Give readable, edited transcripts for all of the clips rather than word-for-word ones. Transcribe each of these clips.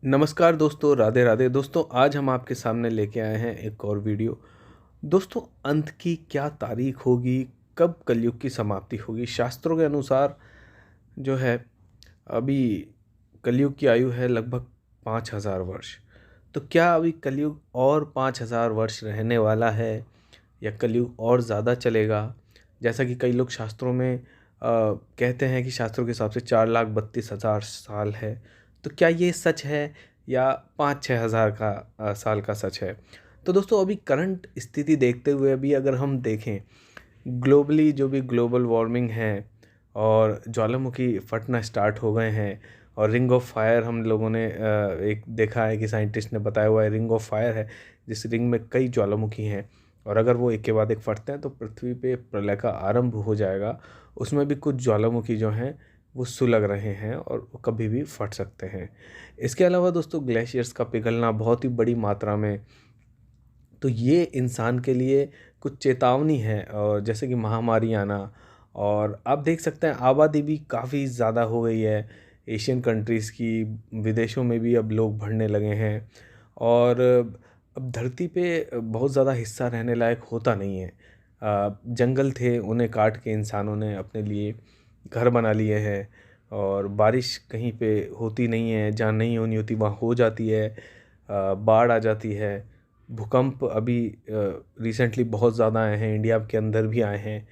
नमस्कार दोस्तों, राधे राधे। दोस्तों, आज हम आपके सामने लेके आए हैं एक और वीडियो। दोस्तों, अंत की क्या तारीख होगी, कब कलयुग की समाप्ति होगी? शास्त्रों के अनुसार जो है, अभी कलयुग की आयु है लगभग 5,000 वर्ष। तो क्या अभी कलयुग और 5,000 वर्ष रहने वाला है या कलयुग और ज़्यादा चलेगा? जैसा कि कई लोग शास्त्रों में कहते हैं कि शास्त्रों के हिसाब से 4,32,000 साल है। तो क्या ये सच है या 5-6 हज़ार का साल का सच है? तो दोस्तों, अभी करंट स्थिति देखते हुए अभी अगर हम देखें, ग्लोबली जो भी ग्लोबल वार्मिंग है और ज्वालामुखी फटना स्टार्ट हो गए हैं, और रिंग ऑफ फायर हम लोगों ने एक देखा है कि साइंटिस्ट ने बताया हुआ है, रिंग ऑफ फायर है जिस रिंग में कई ज्वालामुखी हैं, और अगर वो एक के बाद एक फटते हैं तो पृथ्वी पे प्रलय का आरंभ हो जाएगा। उसमें भी कुछ ज्वालामुखी जो हैं वो सुलग रहे हैं और वो कभी भी फट सकते हैं। इसके अलावा दोस्तों, ग्लेशियर्स का पिघलना बहुत ही बड़ी मात्रा में, तो ये इंसान के लिए कुछ चेतावनी है। और जैसे कि महामारी आना, और आप देख सकते हैं आबादी भी काफ़ी ज़्यादा हो गई है एशियन कंट्रीज़ की, विदेशों में भी अब लोग बढ़ने लगे हैं, और अब धरती पे बहुत ज़्यादा हिस्सा रहने लायक होता नहीं है। जंगल थे, उन्हें काट के इंसानों ने अपने लिए घर बना लिए हैं, और बारिश कहीं पे होती नहीं है, जहाँ नहीं होनी होती वहाँ हो जाती है। बाढ़ आ जाती है। भूकंप अभी रिसेंटली बहुत ज़्यादा आए हैं, इंडिया के अंदर भी आए हैं।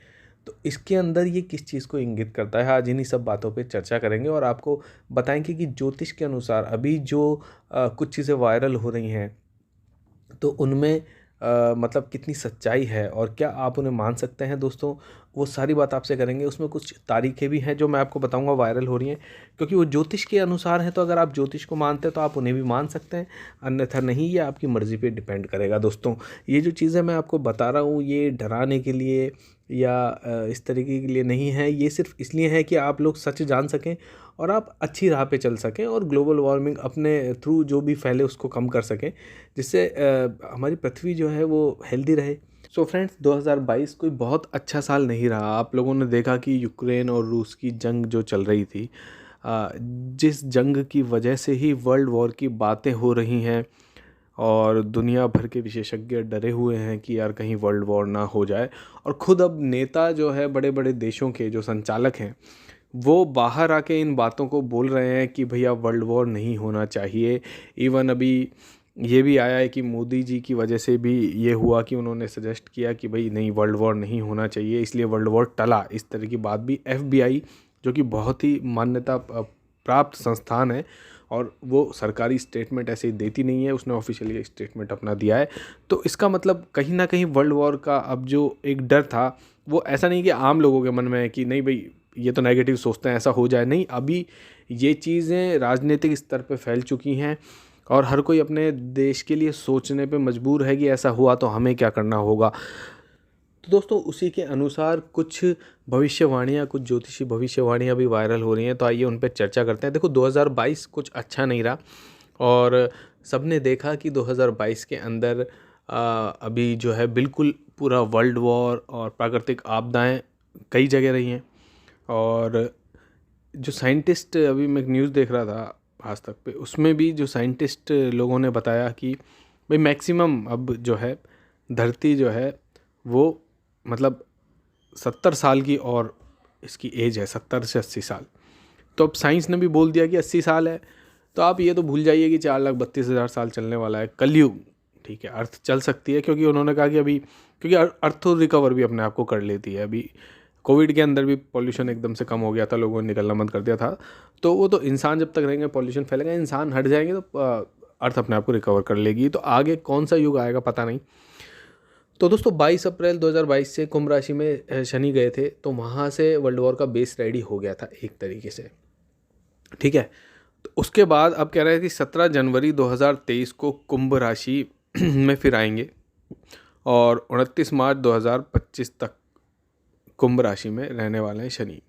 तो इसके अंदर ये किस चीज़ को इंगित करता है, आज इन्हीं सब बातों पे चर्चा करेंगे और आपको बताएंगे कि ज्योतिष के अनुसार अभी जो कुछ चीज़ें वायरल हो रही हैं, तो उनमें मतलब कितनी सच्चाई है और क्या आप उन्हें मान सकते हैं दोस्तों, वो सारी बात आपसे करेंगे। उसमें कुछ तारीखें भी हैं जो मैं आपको बताऊंगा वायरल हो रही हैं, क्योंकि वो ज्योतिष के अनुसार है। तो अगर आप ज्योतिष को मानते हैं तो आप उन्हें भी मान सकते हैं, अन्यथा नहीं। ये आपकी मर्ज़ी पे डिपेंड करेगा दोस्तों। ये जो चीज़ें मैं आपको बता रहा हूँ, ये डराने के लिए या इस तरीके के लिए नहीं है। ये सिर्फ इसलिए है कि आप लोग सच जान सकें और आप अच्छी राह पे चल सकें, और ग्लोबल वार्मिंग अपने थ्रू जो भी फैले उसको कम कर सकें, जिससे हमारी पृथ्वी जो है वो हेल्दी रहे। सो फ्रेंड्स, 2022 कोई बहुत अच्छा साल नहीं रहा। आप लोगों ने देखा कि यूक्रेन और रूस की जंग जो चल रही थी, जिस जंग की वजह से ही वर्ल्ड वॉर की बातें हो रही हैं, और दुनिया भर के विशेषज्ञ डरे हुए हैं कि यार कहीं वर्ल्ड वॉर ना हो जाए। और ख़ुद अब नेता जो है, बड़े बड़े देशों के जो संचालक हैं, वो बाहर आके इन बातों को बोल रहे हैं कि भैया वर्ल्ड वॉर नहीं होना चाहिए। इवन अभी ये भी आया है कि मोदी जी की वजह से भी ये हुआ कि उन्होंने सजेस्ट किया कि भाई नहीं, वर्ल्ड वॉर नहीं होना चाहिए, इसलिए वर्ल्ड वॉर टला। इस तरह की बात भी FBI, जो कि बहुत ही मान्यता प्राप्त संस्थान है, और वो सरकारी स्टेटमेंट ऐसे ही देती नहीं है, उसने ऑफिशियली स्टेटमेंट अपना दिया है। तो इसका मतलब कहीं ना कहीं वर्ल्ड वॉर का अब जो एक डर था, वो ऐसा नहीं कि आम लोगों के मन में है कि नहीं भाई ये तो नेगेटिव सोचते हैं ऐसा हो जाए, नहीं। अभी ये चीज़ें राजनीतिक स्तर पे फैल चुकी हैं, और हर कोई अपने देश के लिए सोचने पे मजबूर है कि ऐसा हुआ तो हमें क्या करना होगा। तो दोस्तों, उसी के अनुसार कुछ भविष्यवाणियाँ, कुछ ज्योतिषी भविष्यवाणियाँ भी वायरल हो रही हैं, तो आइए उन पर चर्चा करते हैं। देखो, 2022 कुछ अच्छा नहीं रहा, और सबने देखा कि 2022 के अंदर अभी जो है बिल्कुल पूरा वर्ल्ड वॉर और प्राकृतिक आपदाएं कई जगह रही हैं। और जो साइंटिस्ट, अभी मैं एक न्यूज़ देख रहा था आज तक पे, उसमें भी जो साइंटिस्ट लोगों ने बताया कि भाई मैक्सिमम अब जो है धरती जो है वो मतलब 70 साल की, और इसकी एज है 70 से 80 साल। तो अब साइंस ने भी बोल दिया कि 80 साल है। तो आप ये तो भूल जाइए कि 4,32,000 साल चलने वाला है कलयुग। ठीक है, अर्थ चल सकती है, क्योंकि उन्होंने कहा कि अभी, क्योंकि अर्थ तो रिकवर भी अपने आप को कर लेती है। अभी कोविड के अंदर भी पॉल्यूशन एकदम से कम हो गया था, लोगों ने निकलना बंद कर दिया था। तो वो तो इंसान जब तक रहेंगे पॉल्यूशन फैलेगा, इंसान हट जाएंगे तो अर्थ अपने आप को रिकवर कर लेगी। तो आगे कौन सा युग आएगा पता नहीं। तो दोस्तों, 22 अप्रैल 2022 से कुंभ राशि में शनि गए थे, तो वहाँ से वर्ल्ड वॉर का बेस रेडी हो गया था एक तरीके से। ठीक है, तो उसके बाद अब कह रहे हैं कि 17 जनवरी 2023 को कुंभ राशि में फिर आएंगे, और 29 मार्च 2025 तक कुंभ राशि में रहने वाले हैं शनि।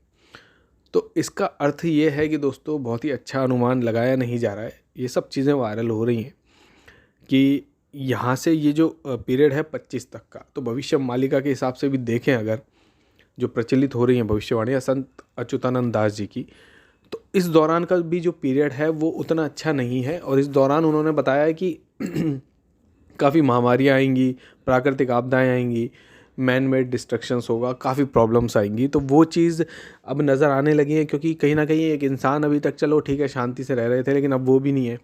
तो इसका अर्थ ये है कि दोस्तों, बहुत ही अच्छा अनुमान लगाया नहीं जा रहा है। ये सब चीज़ें वायरल हो रही हैं कि यहाँ से ये जो पीरियड है 25 तक का, तो भविष्य मालिका के हिसाब से भी देखें अगर, जो प्रचलित हो रही हैं भविष्यवाणियाँ संत अच्युतानंद दास जी की, तो इस दौरान का भी जो पीरियड है वो उतना अच्छा नहीं है, और इस दौरान उन्होंने बताया है कि काफ़ी महामारियाँ आएंगी, प्राकृतिक आपदाएं आएंगी, मैन मेड डिस्ट्रक्शंस होगा, काफ़ी प्रॉब्लम्स आएंगी। तो वो चीज़ अब नज़र आने लगी है, क्योंकि कहीं ना कहीं एक इंसान अभी तक चलो ठीक है शांति से रह रहे थे, लेकिन अब वो भी नहीं है।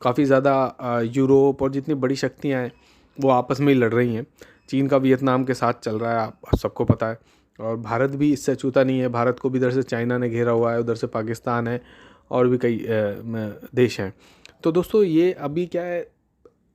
काफ़ी ज़्यादा यूरोप और जितनी बड़ी शक्तियाँ हैं वो आपस में ही लड़ रही हैं। चीन का वियतनाम के साथ चल रहा है, आप सबको पता है, और भारत भी इससे अछूता नहीं है। भारत को भी इधर से चाइना ने घेरा हुआ है, उधर से पाकिस्तान है, और भी कई देश हैं। तो दोस्तों ये अभी क्या है,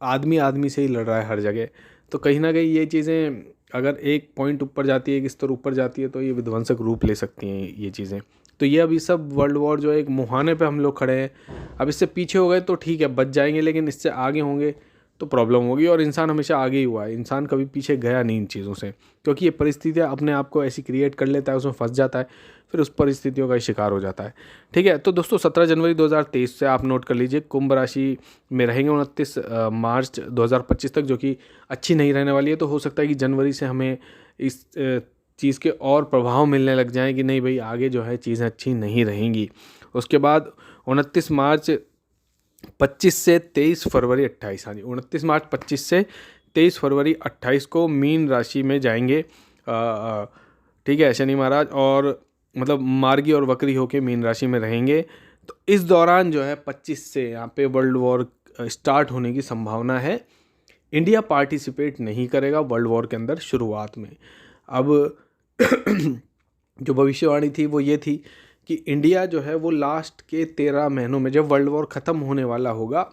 आदमी आदमी से ही लड़ रहा है हर जगह। तो कहीं ना कहीं ये चीज़ें अगर एक पॉइंट ऊपर जाती है, एक स्तर ऊपर जाती है, तो ये विध्वंसक रूप ले सकती हैं ये चीज़ें। तो ये अभी सब वर्ल्ड वॉर जो है एक मुहाने पे हम लोग खड़े हैं। अब इससे पीछे हो गए तो ठीक है, बच जाएंगे, लेकिन इससे आगे होंगे तो प्रॉब्लम होगी। और इंसान हमेशा आगे ही हुआ है, इंसान कभी पीछे गया नहीं इन चीज़ों से, क्योंकि ये परिस्थितियाँ अपने आप को ऐसी क्रिएट कर लेता है, उसमें फंस जाता है, फिर उस परिस्थितियों का शिकार हो जाता है। ठीक है, तो दोस्तों 17 जनवरी 2023 से आप नोट कर लीजिए, कुंभ राशि में रहेंगे 29 मार्च 2025 तक, जो कि अच्छी नहीं रहने वाली है। तो हो सकता है कि जनवरी से हमें इस चीज़ के और प्रभाव मिलने लग जाएँ कि नहीं भाई आगे जो है चीज़ें अच्छी नहीं रहेंगी। उसके बाद 29 मार्च 25 से 23 फरवरी 28, हाँ जी 29 मार्च 25 से 23 फरवरी 28 को मीन राशि में जाएंगे, ठीक है, शनि महाराज, और मतलब मार्गी और वक्री होके मीन राशि में रहेंगे। तो इस दौरान जो है 25 से यहाँ पे वर्ल्ड वॉर स्टार्ट होने की संभावना है। इंडिया पार्टिसिपेट नहीं करेगा वर्ल्ड वॉर के अंदर शुरुआत में। अब जो भविष्यवाणी थी वो ये थी कि इंडिया जो है वो लास्ट के 13 महीनों में, जब वर्ल्ड वॉर ख़त्म होने वाला होगा,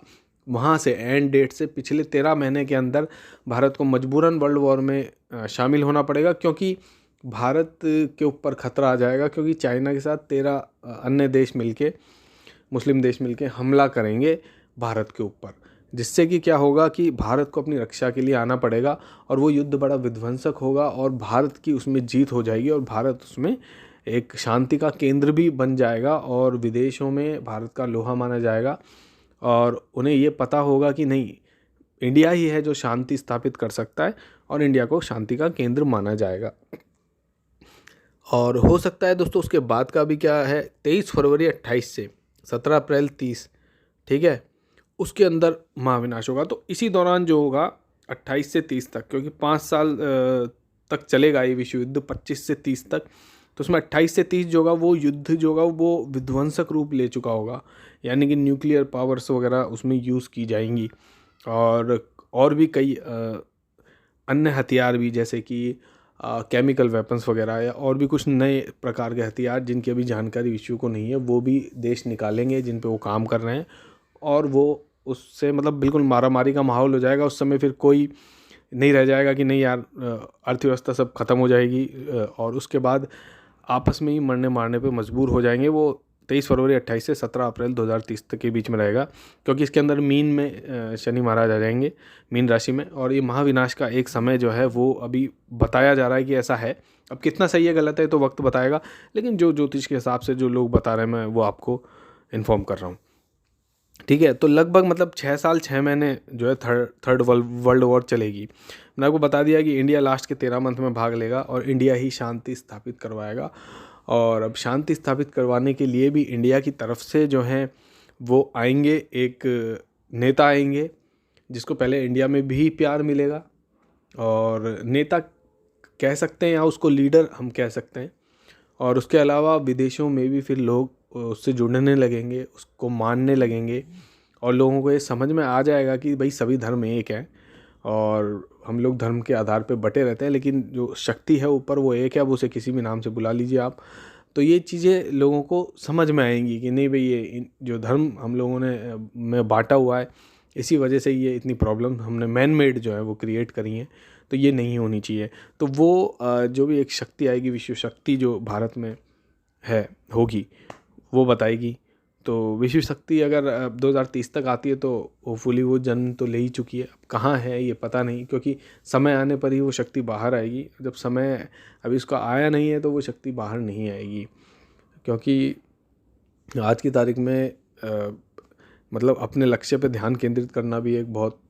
वहाँ से एंड डेट से पिछले 13 महीने के अंदर भारत को मजबूरन वर्ल्ड वॉर में शामिल होना पड़ेगा, क्योंकि भारत के ऊपर खतरा आ जाएगा, क्योंकि चाइना के साथ 13 अन्य देश मिलके, मुस्लिम देश मिलके हमला करेंगे भारत के ऊपर, जिससे कि क्या होगा कि भारत को अपनी रक्षा के लिए आना पड़ेगा, और वो युद्ध बड़ा विध्वंसक होगा, और भारत की उसमें जीत हो जाएगी, और भारत उसमें एक शांति का केंद्र भी बन जाएगा, और विदेशों में भारत का लोहा माना जाएगा, और उन्हें ये पता होगा कि नहीं, इंडिया ही है जो शांति स्थापित कर सकता है, और इंडिया को शांति का केंद्र माना जाएगा। और हो सकता है दोस्तों उसके बाद का भी क्या है, 23 फरवरी 28 से 17 अप्रैल 30, ठीक है, उसके अंदर महाविनाश होगा। तो इसी दौरान जो होगा 28 से 30 तक, क्योंकि 5 साल तक चलेगा ये विश्व युद्ध, 25 से 30 तक, तो उसमें 28 से 30 जो होगा वो युद्ध जो होगा वो विध्वंसक रूप ले चुका होगा, यानी कि न्यूक्लियर पावर्स वगैरह उसमें यूज़ की जाएंगी, और भी कई अन्य हथियार भी, जैसे कि केमिकल वेपन्स वगैरह, या और भी कुछ नए प्रकार के हथियार जिनकी अभी जानकारी विश्व को नहीं है, वो भी देश निकालेंगे जिन पे वो काम कर रहे हैं, और वो उससे मतलब बिल्कुल मारामारी का माहौल हो जाएगा। उस समय फिर कोई नहीं रह जाएगा कि नहीं यार अर्थव्यवस्था सब खत्म हो जाएगी, और उसके बाद आपस में ही मरने मारने पे मजबूर हो जाएंगे। वो 23 फरवरी 28 से 17 अप्रैल 2030 तक के बीच में रहेगा, क्योंकि इसके अंदर मीन में शनि महाराज आ जाएंगे, मीन राशि में, और ये महाविनाश का एक समय जो है वो अभी बताया जा रहा है कि ऐसा है। अब कितना सही है गलत है तो वक्त बताएगा, लेकिन जो ज्योतिष के हिसाब से जो लोग बता रहे हैं, मैं वो आपको इन्फॉर्म कर रहा हूँ। ठीक है, तो लगभग मतलब 6 साल 6 महीने जो है थर्ड वर्ल्ड वॉर चलेगी। मैंने आपको बता दिया कि इंडिया लास्ट के 13 मंथ में भाग लेगा, और इंडिया ही शांति स्थापित करवाएगा। और अब शांति स्थापित करवाने के लिए भी इंडिया की तरफ से जो हैं वो आएंगे, एक नेता आएंगे जिसको पहले इंडिया में भी प्यार मिलेगा, और नेता कह सकते हैं या उसको लीडर हम कह सकते हैं, और उसके अलावा विदेशों में भी फिर लोग उससे जुड़ने लगेंगे, उसको मानने लगेंगे, और लोगों को ये समझ में आ जाएगा कि भाई सभी धर्म एक हैं, और हम लोग धर्म के आधार पे बटे रहते हैं, लेकिन जो शक्ति है ऊपर वो एक है, अब उसे किसी भी नाम से बुला लीजिए आप। तो ये चीज़ें लोगों को समझ में आएंगी कि नहीं भाई ये जो धर्म हम लोगों ने में बांटा हुआ है, इसी वजह से ये इतनी प्रॉब्लम हमने मैन मेड जो है वो क्रिएट करी हैं, तो ये नहीं होनी चाहिए। तो वो जो भी एक शक्ति आएगी, विश्व शक्ति जो भारत में है होगी, वो बताएगी। तो विश्व शक्ति अगर 2030 तक आती है तो होपफुली वो जन्म तो ले ही चुकी है, अब कहाँ है ये पता नहीं, क्योंकि समय आने पर ही वो शक्ति बाहर आएगी। जब समय अभी उसका आया नहीं है तो वो शक्ति बाहर नहीं आएगी, क्योंकि आज की तारीख में मतलब अपने लक्ष्य पे ध्यान केंद्रित करना भी एक बहुत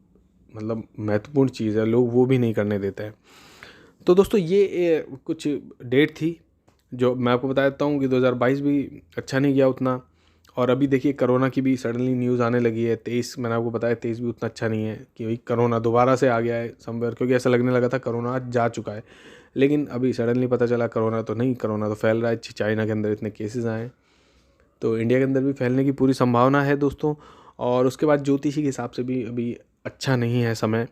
मतलब महत्वपूर्ण चीज़ है, लोग वो भी नहीं करने देते हैं। तो दोस्तों ये कुछ डेट थी जो मैं आपको बता देता हूँ कि 2022 भी अच्छा नहीं गया उतना, और अभी देखिए कोरोना की भी सडनली न्यूज़ आने लगी है। 23 मैंने आपको बताया 23 भी उतना अच्छा नहीं है कि भाई कोरोना दोबारा से आ गया है समवेयर, क्योंकि ऐसा लगने लगा था कोरोना जा चुका है, लेकिन अभी सडनली पता चला कोरोना तो नहीं, कोरोना तो फैल रहा है। चाइना के अंदर इतने केसेस आए हैं, तो इंडिया के अंदर भी फैलने की पूरी संभावना है दोस्तों। और उसके बाद ज्योतिषी के हिसाब से भी अभी अच्छा नहीं है समय,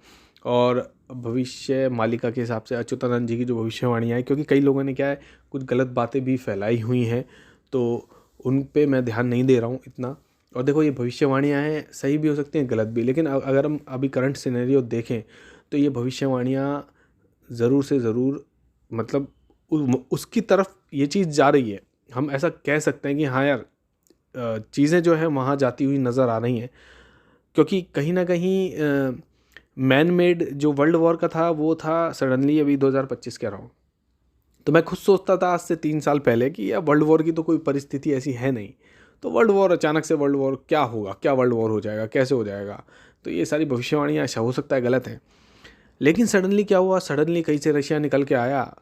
और भविष्य मालिका के हिसाब से अच्युतानंद जी की जो भविष्यवाणियाँ हैं, क्योंकि कई लोगों ने क्या है कुछ गलत बातें भी फैलाई हुई हैं, तो उन पे मैं ध्यान नहीं दे रहा हूँ इतना। और देखो ये भविष्यवाणियाँ हैं, सही भी हो सकती हैं गलत भी, लेकिन अगर हम अभी करंट सिनेरियो देखें तो ये भविष्यवाणियाँ ज़रूर से ज़रूर मतलब उसकी तरफ ये चीज़ जा रही है। हम ऐसा कह सकते हैं कि हाँ यार, चीज़ें जो है वहाँ जाती हुई नज़र आ रही हैं, क्योंकि कहीं ना कहीं मैन मेड जो वर्ल्ड वॉर का था वो था सडनली अभी 2025 के अराउंड। तो मैं खुद सोचता था आज से 3 साल पहले कि यार वर्ल्ड वॉर की तो कोई परिस्थिति ऐसी है नहीं, तो वर्ल्ड वॉर अचानक से वर्ल्ड वॉर क्या होगा, क्या वर्ल्ड वॉर हो जाएगा, कैसे हो जाएगा। तो ये सारी भविष्यवाणियाँ ऐसा हो सकता है गलत हैं, लेकिन सडनली क्या हुआ, सडनली कहीं से रशिया निकल के आया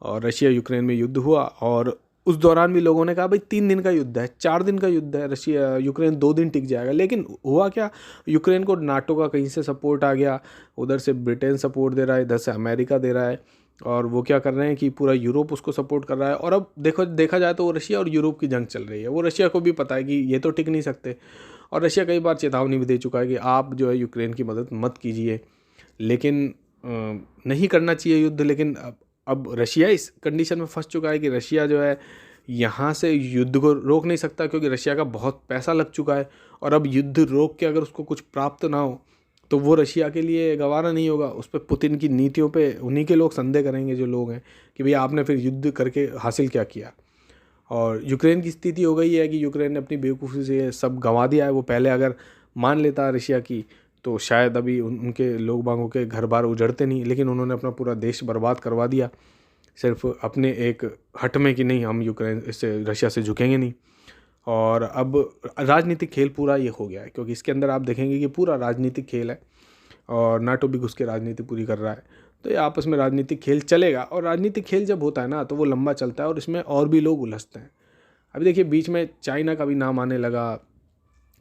और रशिया यूक्रेन में युद्ध हुआ। और उस दौरान भी लोगों ने कहा भाई 3 दिन का युद्ध है, 4 दिन का युद्ध है, रशिया यूक्रेन 2 दिन टिक जाएगा। लेकिन हुआ क्या, यूक्रेन को नाटो का कहीं से सपोर्ट आ गया, उधर से ब्रिटेन सपोर्ट दे रहा है, इधर से अमेरिका दे रहा है, और वो क्या कर रहे हैं कि पूरा यूरोप उसको सपोर्ट कर रहा है। और अब देखा जाए तो वो रशिया और यूरोप की जंग चल रही है। वो रशिया को भी पता है कि ये तो टिक नहीं सकते, और रशिया कई बार चेतावनी भी दे चुका है कि आप जो है यूक्रेन की मदद मत कीजिए, लेकिन नहीं करना चाहिए युद्ध। लेकिन अब रशिया इस कंडीशन में फंस चुका है कि रशिया जो है यहाँ से युद्ध को रोक नहीं सकता, क्योंकि रशिया का बहुत पैसा लग चुका है, और अब युद्ध रोक के अगर उसको कुछ प्राप्त ना हो तो वो रशिया के लिए गवारा नहीं होगा। उस पर पुतिन की नीतियों पे उन्हीं के लोग संदेह करेंगे जो लोग हैं कि भैया आपने फिर युद्ध करके हासिल क्या किया। और यूक्रेन की स्थिति हो गई है कि यूक्रेन ने अपनी बेवकूफ़ी से सब गंवा दिया है। वो पहले अगर मान लेता रशिया की तो शायद अभी उनके लोग बागों के घर बार उजड़ते नहीं, लेकिन उन्होंने अपना पूरा देश बर्बाद करवा दिया, सिर्फ अपने एक हट में कि नहीं हम यूक्रेन इससे रशिया से झुकेंगे नहीं। और अब राजनीतिक खेल पूरा ये हो गया है, क्योंकि इसके अंदर आप देखेंगे कि पूरा राजनीतिक खेल है, और नाटो भी घुस के राजनीति पूरी कर रहा है। तो ये आपस में राजनीतिक खेल चलेगा, और राजनीतिक खेल जब होता है ना तो वो लंबा चलता है, और इसमें और भी लोग उलझते हैं। अभी देखिए बीच में चाइना का भी नाम आने लगा,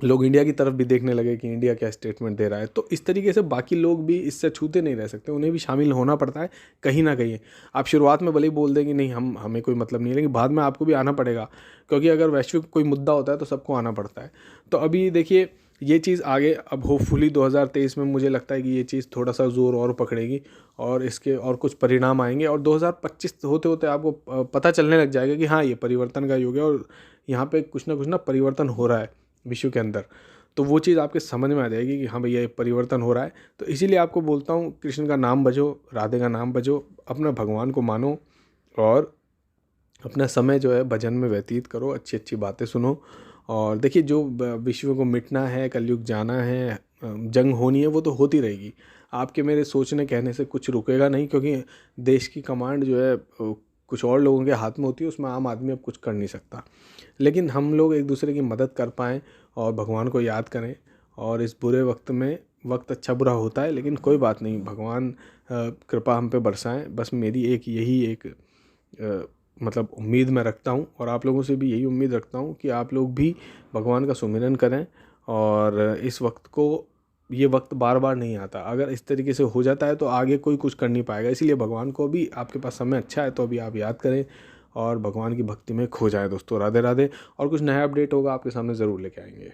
लोग इंडिया की तरफ भी देखने लगे कि इंडिया क्या स्टेटमेंट दे रहा है। तो इस तरीके से बाकी लोग भी इससे छूते नहीं रह सकते, उन्हें भी शामिल होना पड़ता है कहीं ना कहीं। आप शुरुआत में भले ही बोल दें कि नहीं हमें कोई मतलब नहीं है, लेकिन बाद में आपको भी आना पड़ेगा, क्योंकि अगर वैश्विक कोई मुद्दा होता है तो सबको आना पड़ता है। तो अभी देखिए ये चीज़ आगे अब होपफुली 2023 में मुझे लगता है कि ये चीज़ थोड़ा सा ज़ोर और पकड़ेगी, और इसके और कुछ परिणाम आएंगे, और 2025 होते होते आपको पता चलने लग जाएगा कि हाँ ये परिवर्तन का युग है, और यहाँ पे कुछ ना परिवर्तन हो रहा है विश्व के अंदर। तो वो चीज़ आपके समझ में आ जाएगी कि हाँ भैया ये परिवर्तन हो रहा है। तो इसीलिए आपको बोलता हूँ कृष्ण का नाम भजो, राधे का नाम भजो, अपना भगवान को मानो, और अपना समय जो है भजन में व्यतीत करो, अच्छी अच्छी बातें सुनो। और देखिए जो विश्व को मिटना है, कलयुग जाना है, जंग होनी है, वो तो होती रहेगी। आपके मेरे सोचने कहने से कुछ रुकेगा नहीं, क्योंकि देश की कमांड जो है कुछ और लोगों के हाथ में होती है, उसमें आम आदमी अब कुछ कर नहीं सकता। लेकिन हम लोग एक दूसरे की मदद कर पाएँ और भगवान को याद करें, और इस बुरे वक्त में वक्त अच्छा बुरा होता है लेकिन कोई बात नहीं, भगवान कृपा हम पे बरसाएं। बस मेरी यही एक मतलब उम्मीद मैं रखता हूँ, और आप लोगों से भी यही उम्मीद रखता हूँ कि आप लोग भी भगवान का सुमिरन करें। और इस वक्त को, ये वक्त बार बार नहीं आता, अगर इस तरीके से हो जाता है तो आगे कोई कुछ कर नहीं पाएगा। इसीलिए भगवान को भी, आपके पास समय अच्छा है तो अभी आप याद करें और भगवान की भक्ति में खो जाएं दोस्तों। राधे राधे। और कुछ नया अपडेट होगा आपके सामने ज़रूर लेके आएंगे।